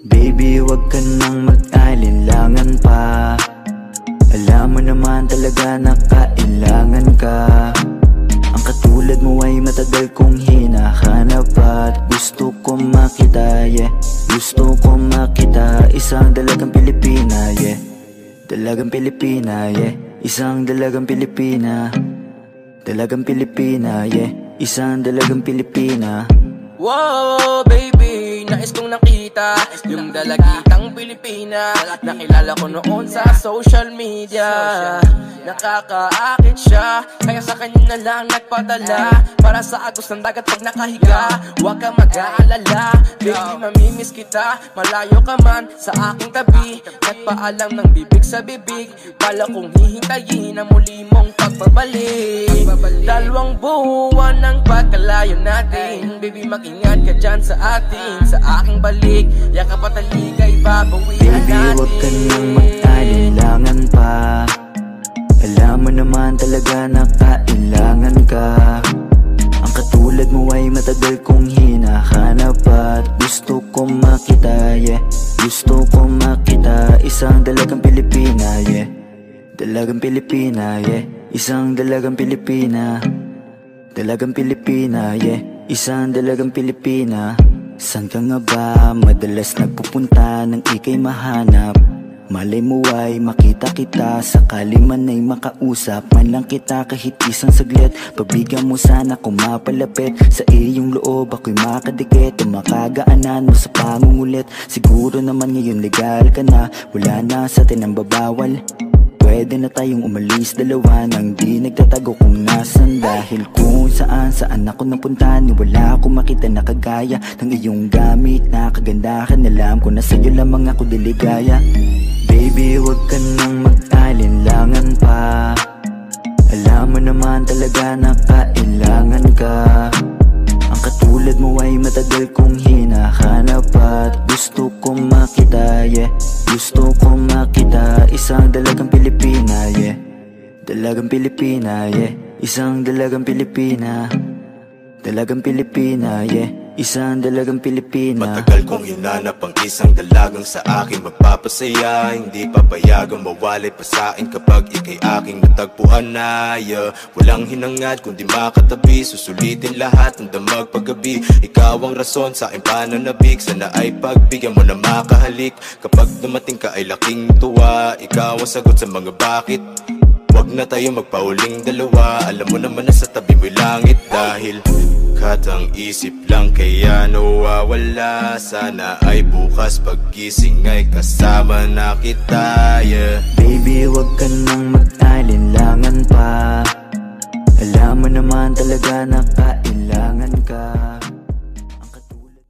Baby, wag ka nang mag-alinlangan pa. Alam mo naman talaga na kailangan ka. Ang katulad mo ay matagal kong hinahanap at gusto ko makita, yeah. Gusto ko makita isang dalagang Pilipina, yeah. Dalagang Pilipina, yeah. Isang dalagang Pilipina. Dalagang Pilipina, yeah. Isang dalagang Pilipina. Wow, baby, nais kong nakita yung dalagitang Pilipina. Nakilala ko noon sa social media. Nakakaakit siya, kaya sa kanya na lang nagpadala. Para sa agos ng dagat pag nakahiga. Huwag ka mag-aalala, baby, mamimiss kita. Malayo ka man sa aking tabi. Nagpaalam ng bibig sa bibig. Bala kong hihintayin ang muli mong pagbabalik. Dalawang buwan ng pagkalayo natin. Baby, mag-ingat ka dyan sa atin. Sa aking balik, yakap at taligay babawihan natin. Baby, huwag ka nang mag-alinlangan pa. Alam mo naman talaga na kailangan ka. Ang katulad mo ay matagal kong hinahanap at gusto ko makita, yeah. Gusto ko makita isang dalagang Pilipina, yeah. Dalagang Pilipina, yeah. Isang dalagang Pilipina. Dalagang Pilipina, yeah. Isang dalagang Pilipina. San ka nga ba madalas nagpupunta nang ika'y mahanap? Malay mo ay makita kita, sakali man ay makausap man lang kita kahit isang saglit. Pagbigyan mo sana kung mapalapit sa iyong loob, ako'y makadikit o makagaanan mo sa pangungulit. Siguro naman ngayon legal ka na, wala na sa atin ang babawal. Pwede na tayong umalis dalawa nang di nagtatago kung nasan. Dahil kung saan ako napunta, ni wala akong makita na kagaya ng iyong gamit na kagandahan. Alam ko na sa'yo lamang ako diligaya. Baby, wag ka nang mag-alinlangan pa. Alam mo naman talaga na kailangan ka. Ang katulad mo ay matagal kong hinahanap at gusto ko makita, yeah. Gusto ko makita isang dalagang Pilipina, yeah. Dalagang Pilipina, yeah. Isang dalagang Pilipina. Dalagang Pilipina, yeah. Isang dalagang Pilipina. Matagal kong hinanap ang isang dalagang sa akin magpapasaya. Hindi papayagang mawalay pa sa akin kapag ika'y aking natagpuan na, yeah. Walang hinangad kundi makatabi, susulitin lahat ng damag paggabi. Ikaw ang rason sa aking pananabik, sana ay pagbigyan mo na makahalik. Kapag dumating ka ay laking tuwa, ikaw ang sagot sa mga bakit. Huwag na tayo magpauling dalawa, alam mo naman na sa tabi mo'y langit. Dahil katang isip lang kaya nawawala. Sana ay bukas paggising ay kasama na kita, yeah. Baby, wag ka nang mag-alinlangan pa. Alam mo naman talaga na